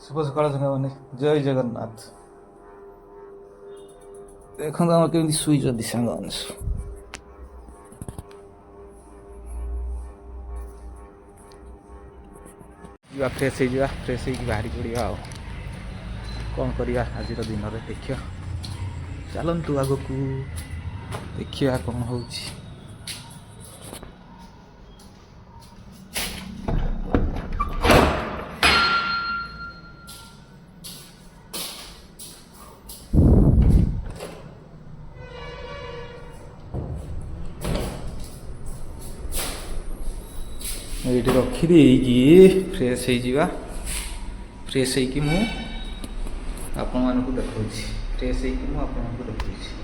शुभ सकाल संग मैंने जय जगन्नाथ। देखो आम केमी शुई सांग मैंने फ्रेश हो फ्रेश हो बाहरी पड़ा आ कौन करवा आज दिन में देखिए चलतु आग को देखिए कौन हो ये रखीदे फ्रेश हो फ्रेश हो आपण मान देखा फ्रेश हो आपको देखा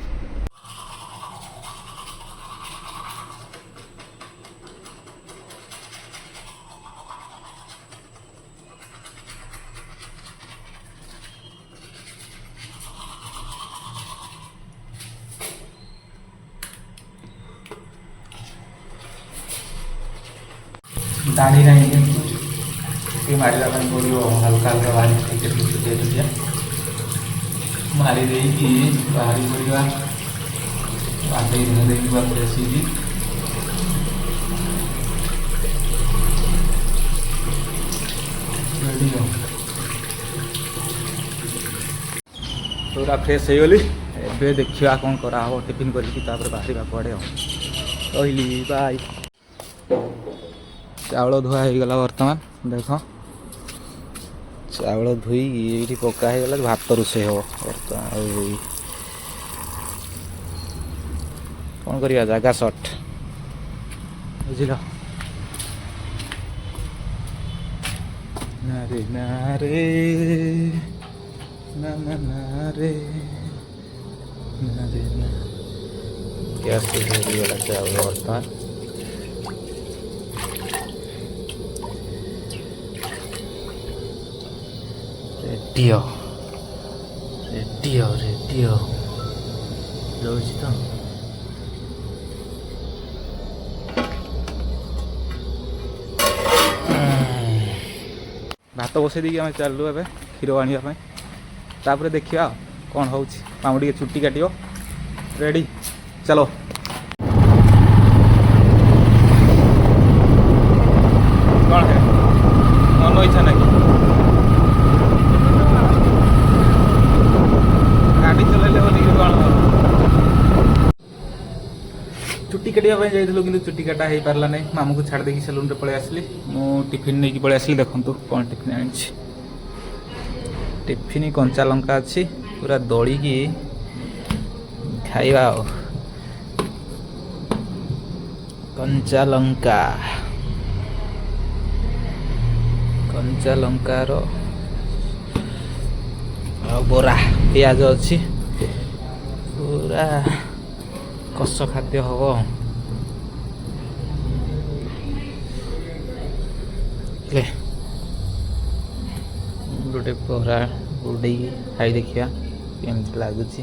दाढ़ी नहीं कि मारा पड़ो हल्का हल्का बाहर टिकेट दे दिया मारी बाहरी पड़ा आगे देखा फ्रेश पूरा फ्रेश हो गली ए देखा कौन करा टिफिन करके बाहर पड़े रही बाय चावल धुआ हो गला बर्तमान देख चावल धोई ये पका गला भात रोषे हम बर्तमान कौन करिया जगह सर्ट बुझल नारे नारे ना ना नारे नारे ना गैस गला चावल बर्तमान रेडियो रेडियो रेडियो रोज तो भात बसई दी आम चलू ए क्षीर आने देखिए कौन हो मामू चुट्टी काटो रेडी चलो कौन है मन इच्छा ना गाड़ी चलैले चुट्टी काटा जाइलु कि चुट्टी काटा हो पारा ना मामू को छाड़ देकी सैलून रे पळै आसली मु टिफिन नहीं पळै आसली देखंतु कौन टिफिन आनी टिफिन कंचा लंका अच्छी पूरा दड़ी की खाइबा कंचा लंकार बोरा पियाज अच्छी पूरा कष खाद्य हम गोटे बोरा उड़े खाई देखिया केमती लगुच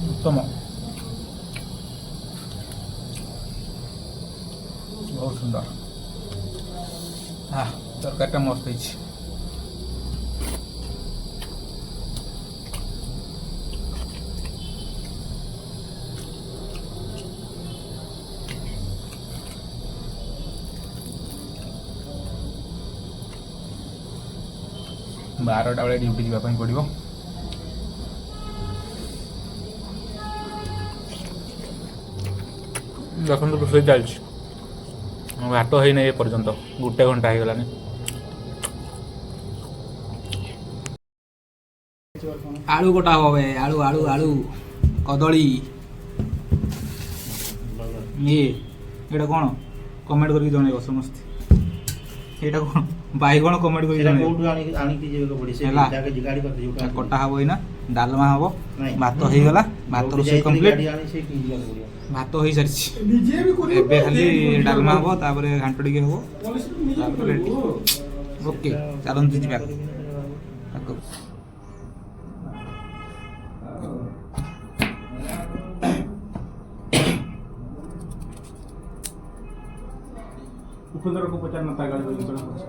उत्तम बहुत सुंदर हाँ तरकारीटा मस्त है 12टा बेले ड्यूटी जावाई पड़ो देखो रोषे चलती भात है नहीं पर्यंत गोटे घंटा हो गलानी आलू कटा हो आलू आलू आलू कदली ये कौन कमेंट करके जनइब समस्त ये कौन बैगण कमेंट कटा हम ना डालमा हम भात हो गला भात रोषे कंप्लीट भात हो सारी खाली डालमा हम तापर घाट टे हम ओके चलते जी ଉପେନ୍ଦ୍ର को पचार ना ता गाड़ी इन्शुरेंस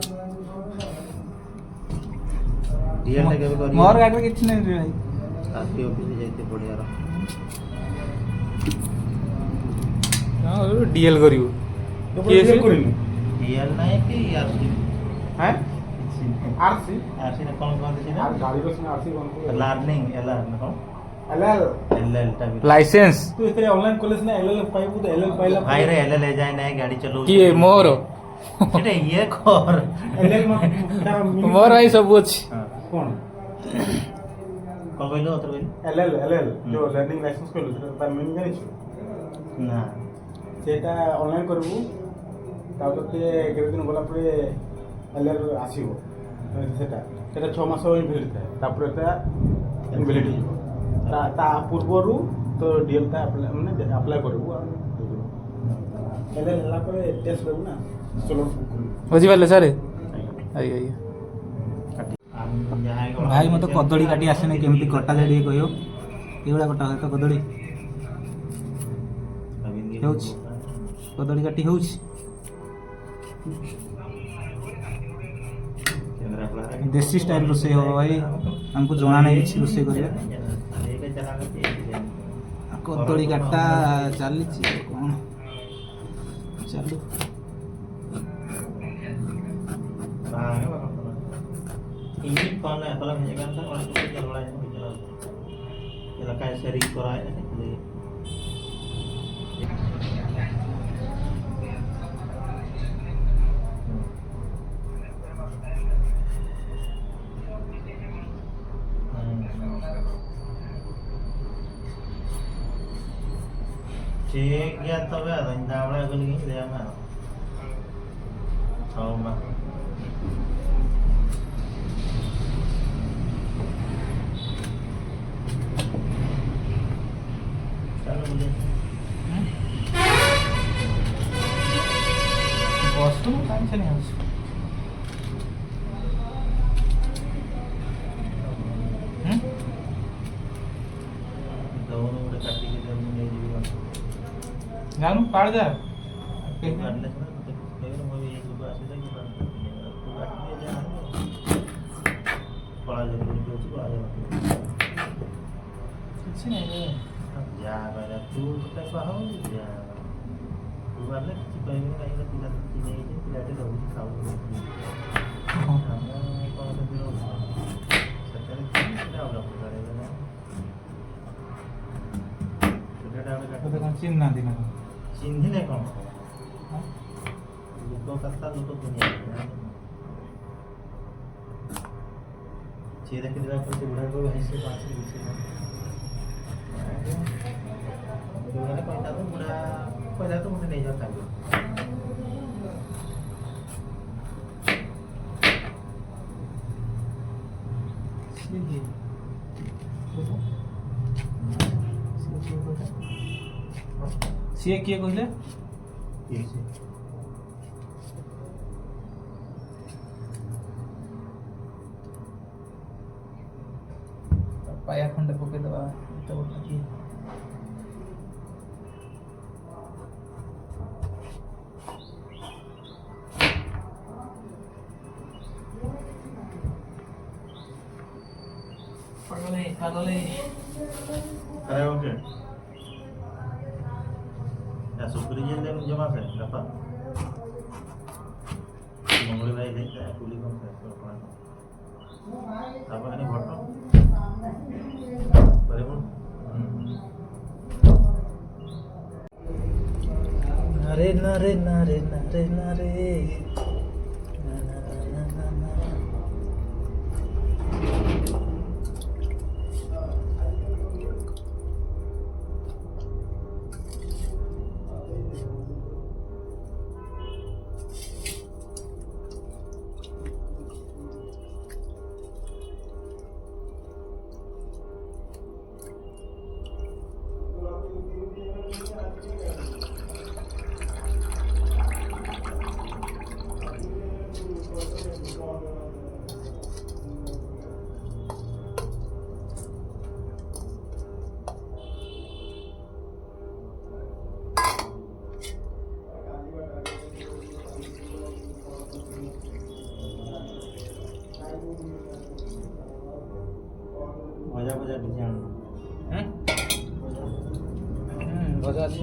डीएल टा केबे करी मोर गाड़ी किछ नै रे भाई आरटी ऑफिस जाइते पड़ियार हां डीएल करियो केस करिनु डीएल नाही कि आरसी हैं आरसी आरसी ने कौन कौन देछि ना गाड़ी को से आरसी कौन लर्निंग एलआर ना कौन एलएल एलएल टा भी लाइसेंस तू इतने ऑनलाइन कॉलेज ने एलएल पाइबू तो एलएल पाइला भाई रे एलएल ले जाए ना गाड़ी चलो किए मोर सेटा ये कर एलएल में मोर भाई सब अछि कौन कौन कहलो अतर कहलो एलएल जो लर्निंग लाइसेंस कहलो तार मीनिंग जानि छु ना सेटा ऑनलाइन करबू तापर ते केते दिन गला परे एलएल आसीबो सेटा सेटा 6 मास इनवैलिड थाए तापर एटा इनवैलिड हो ता पूर्वरु तो डीएल ता माने अप्लाई करबू एलएल हला परे टेस्ट करबू ना सोलो बुझी पाले सर आई आई हम भाई मते कदड़ी काटी आसेने केमती कटा जाडी कहियो एवडा कटा है तो कदड़ी होउछ कदड़ी काटी होउछ देसी स्टाइल रोसे हो भाई हमको जणा नहीं किछि रोसे करिया कदड़ी काटा चली कौन चलू ini kalau kalau menjaga kan orang itu jalan lain itu jalan jalan kayak seri korai itu cek ya tapi ada yang tahu lah kalau ini dia mah tahu mah बस तो काई से नहीं होउछ दोनों उड़े काटी के जब नहीं जीवा गाल में पाड़ जा काटले ना फिर मुझे ये जो आसे था कि तो काट दिया जा पड़ा जरूर जो पड़ा जा कुछ नहीं रे जा बाला तू तो पाहो जा तू वाले किसी पे में कहीं ना पिला की नहीं है पिला के रहू खाओ हम कौन से बिलो सरकार की क्या होगा करेगा ना तो कौन चिन्ह ना देना चिन्ह ने कौन लोग करता लोग तो दुनिया चेहरे के दिला पर बुढ़ा को ऐसे बात से बुढ़ा कहता तो बुढ़ा पहले तो मुझे नहीं जाता सी किए कहले ये से पाया खंड पके दवा तो की पागल अरे okay ya supri je dem jama se dapat mongol lai deh ya kuli kom se apa ini botol berimun nare nare nare nare nare ଭଜା ଭଜା କିଛି ଆଣୁ ଭଜା ଅଛି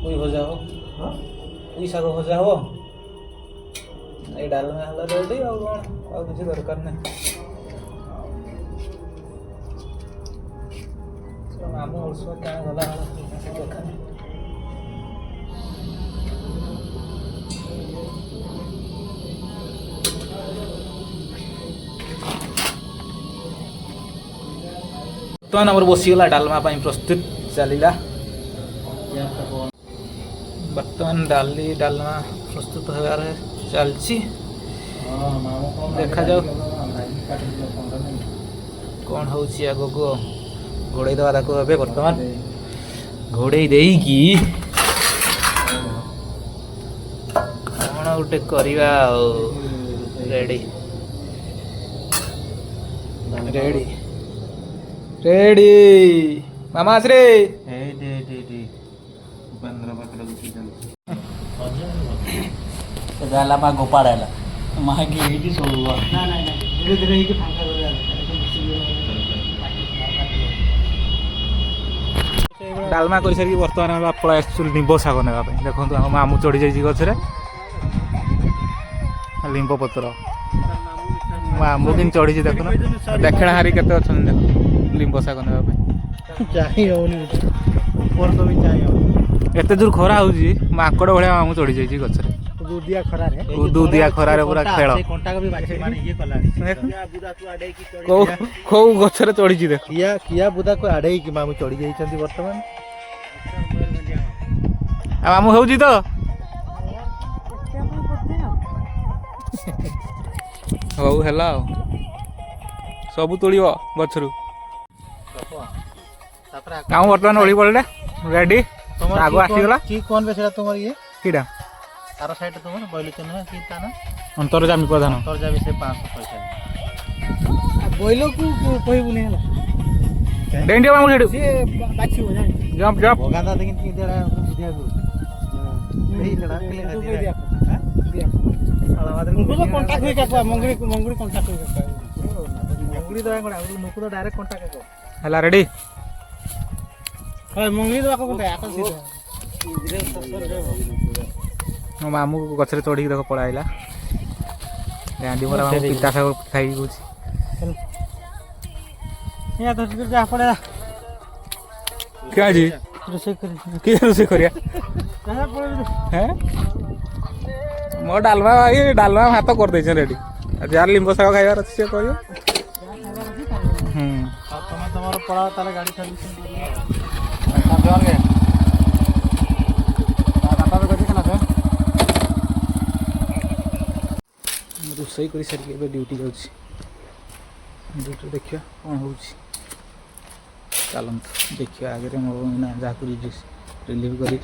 ପୋଇ ଭଜା ହବ ପୋଇ ଶାଗ ଭଜା ହବ ଏଇ ଡାଲମା ହେଲା ରେଡ଼ି ଆଉ କ'ଣ ଆଉ କିଛି ଦରକାର ନାହିଁ ମାମୁଁ ଅଳସୁଆ କାଣା ଗଲା ଦେଖାନି ବର୍ତ୍ତମାନ ଆମର ବସିଗଲା ଡାଲମା ପାଇଁ ପ୍ରସ୍ତୁତ ଚାଲିଲା ବର୍ତ୍ତମାନ ଡାଲି ଡାଲମା ପ୍ରସ୍ତୁତ ହେବାରେ ଚାଲିଛି ଦେଖାଯାଉ କ'ଣ ହେଉଛି ଆଗକୁ ଘୋଡ଼େଇ ଦେବା ତାକୁ ଏବେ ବର୍ତ୍ତମାନ ଘୋଡ଼େଇ ଦେଇକି କ'ଣ ଗୋଟେ କରିବା ଆଉ ରେଡ଼ି ରେଡ଼ି ରେଡ଼ି ମାମା ଆସରେ ଉପେନ୍ଦ୍ର ପାଖରେ ଗୁଟି ଚାଲିଛି ହେଲା ମା ଗୋପାଳ ହେଲା ମାକି ହେଇକି ସବୁ ଧୀରେ ଧୀରେ ହେଇକି ଫାଙ୍କା ଡାଲମା କରିସାରିକି ବର୍ତ୍ତମାନ ଆମେ ପଳାଇ ଆସିଛୁ ଲିମ୍ବ ଶାଗ ନେବା ପାଇଁ ଦେଖନ୍ତୁ ଆମ ମାମୁଁ ଚଢ଼ି ଯାଇଛି ଗଛରେ ଲିମ୍ବ ପତ୍ର ମାମୁଁ କିନ୍ତୁ ଚଢ଼ିଛି ଦେଖୁନ ଦେଖେଣା ହାରି କେତେ ଅଛନ୍ତି ଦେଖ ଲିମ୍ବ ଶାଗ ନେବା ପାଇଁ ଚାହିଁ ହେଉନି ଉପର ତ ବି ଚାହିଁ ହେଉନି ଏତେ ଦୂର ଖରା ହେଉଛି ମାଙ୍କଡ଼ ଭଳିଆ ମାମୁଁ ଚଢ଼ି ଯାଇଛି ଗଛରେ ଉଦୁଦିଆ ଖରାରେ ଉଦୁଦିଆ ଖରାରେ ପୁରା ଖେଳ କଣ୍ଟାକୁ ବି ବାଛି ମାନେ ଇଏ କଲାଣି କୋଉ ଗଛରେ ଚଢ଼ିଛି ଦେଖ କିଆ ବୁଦାକୁ ଆଡ଼େଇକି ମାମୁଁ ଚଢ଼ି ଯାଇଛନ୍ତି ବର୍ତ୍ତମାନ ଆଉ ମାମୁଁ ହେଉଛି ତ ହଉ ହେଲା ଆଉ ସବୁ ତୋଳିବ ଗଛରୁ କାମ ବର୍ତ୍ତମାନ ଓଳି ପଡ଼ିଲେ ରେଡ଼ି ଆଗ ଆସିଗଲା କି କ'ଣ ବେ ସେଟା ତୁମର ଇଏ କିଟା ତାର ସାଇଡ୍ ତୁମର ବଇଲି ଚିହ୍ନ କି ତା ନା ଅନ୍ତର୍ଜାମୀ ପ୍ରଧାନ ତୋର ଯାବି ସେ 500 ପଇସା ବଇଲକୁ କହିବୁନି ହେଲା ଡେଣ୍ଡିଆ ମାମୁଁ ସେଠୁ ବାଛିବ ଜାଣି ଜମ୍ପ ଜମ୍ପ ଭଗାନ୍ତା ଦେଖି କି ଦେଡ଼ା ବୁଝିବାକୁ ଦେଇ ଦେଡ଼ା କେଲେ କଣ୍ଟାକ୍ଟ ହୋଇ କାକୁଆ ମଙ୍ଗୁଳି କଣ୍ଟାକ୍ଟ ହୋଇ କାକୁଆ ମଙ୍ଗୁଳି ଦବା କୋଡ଼ା ନୁକୁ ତ ଡାଇରେକ୍ଟ କଣ୍ଟାକ୍ଟ କର ହେଲା ରେଡ଼ି ହଁ ମଙ୍ଗୁଳି ଦବା କୋଉଟା ଆକା ସିଧା ମୋ ମାମୁଁ ଗଛରେ ଚଢ଼ିକି ଦେଖ ପଳାଇଲା ଗାଣ୍ଡି ମରା ମାମୁଁ ପିତା ଶାଗ ଖାଇକି କହୁଛି ଯାହା ପଡ଼େ କିଏ ଆଜି ରୋଷେଇ କରି କିଏ ରୋଷେଇ କରିବା ହେଁ ମୋ ଡାଲମା ଭାତ କରିଦେଇଛ ରେଡ଼ି ଯାହାର ଲିମ୍ବ ଶାଗ ଖାଇବାର ଅଛି ସେ କହିବ ତମେ ତମର ପଳାଅ ତାହେଲେ ଗାଡ଼ି ସର୍ଭିସିଂ ରୋଷେଇ କରିସାରିକି ଏବେ ଡ୍ୟୁଟି ଯାଉଛି ଡ୍ୟୁଟି ଦେଖିବା କ'ଣ ହେଉଛି ଚାଲନ୍ତୁ ଦେଖିବା ଆଗରେ ମୋ ନା ଯାହାକୁ ରିଲିଭ୍ କରି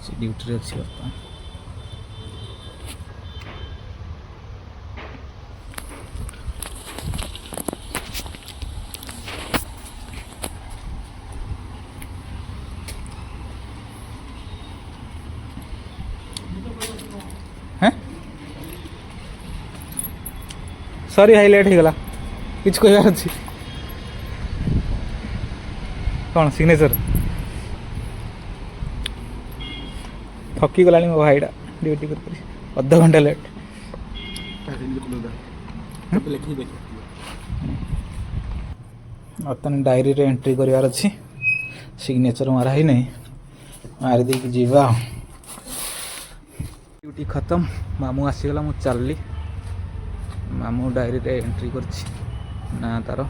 ସେ ଡ୍ୟୁଟିରେ ଅଛି ବର୍ତ୍ତମାନ सॉरी हाई लेट होगा कि कहार अच्छी कौन सिग्नेचर थकी गला मो भाईटा ड्यूटी कर अध घंटा लेट बर्तमान डायरी रे एंट्री करार अच्छी सिग्नेचर मारा ही नहीं मारी दे जीवा ड्यूटी खत्म मामू आसीगला मु चलली मामू डायरी रे एंट्री करछि ना तार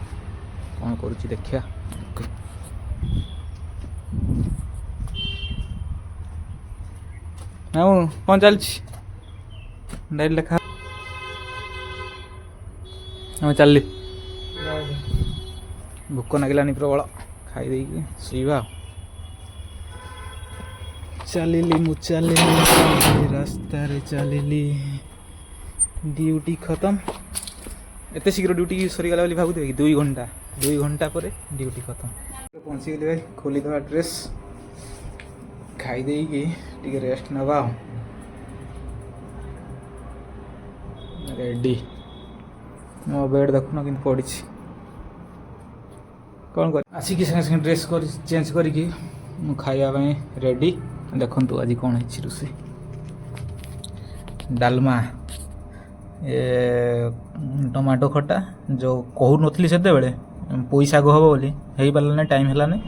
कौन करुछि देखिया मामू कौन चलछि डायरी लिखा हम चलली भूक नागिलानी प्रबल खाई देकी शोवा चलिली मु चलिली रास्ता रे चलिली ड्यूटी खत्म एते शीघ्र ड्यूटी सरीगला बोली भागुथे कि 2 घंटा पर ड्यूटी खत्म पहुँची गली भाई खोली दवा ड्रेस खाई देकी टिके रेस्ट नवा रेडी मो बेड देखुन कि पड़ी କ'ଣ କରି ଆସିକି ସାଙ୍ଗେ ସାଙ୍ଗେ ଡ୍ରେସ୍ କରି ଚେଞ୍ଜ କରିକି ମୁଁ ଖାଇବା ପାଇଁ ରେଡ଼ି। ଦେଖନ୍ତୁ ଆଜି କ'ଣ ହେଇଛି ରୋଷେଇ। ଡାଲମା, ଟମାଟୋ ଖଟା, ଯେଉଁ କହୁନଥିଲି ସେତେବେଳେ ପୋଇ ଶାଗ ହେବ ବୋଲି, ହେଇପାରିଲାନି, ଟାଇମ୍ ହେଲାନି।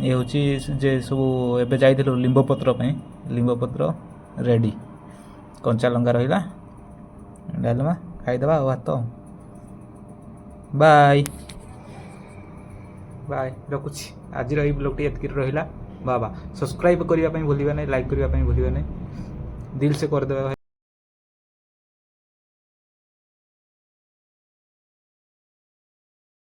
ଏ ହେଉଛି ଯେ ସବୁ ଏବେ ଯାଇଥିଲୁ ଲିମ୍ବ ପତ୍ର ପାଇଁ, ଲିମ୍ବ ପତ୍ର ରେଡ଼ି, କଞ୍ଚା ଲଙ୍କା ରହିଲା, ଡାଲମା ଖାଇଦେବା ଆଉ ଭାତ। ବାଏ ବାଏ, ରଖୁଛି। ଆଜିର ଏଇ ବ୍ଲଗ୍ଟି ଏତିକି ରହିଲା। ବାବା ସବସ୍କ୍ରାଇବ୍ କରିବା ପାଇଁ ଭୁଲିବା ନାହିଁ, ଲାଇକ୍ କରିବା ପାଇଁ ଭୁଲିବା ନାହିଁ, ଦିଲ୍ ସେ କରିଦେବା ଭାଇ।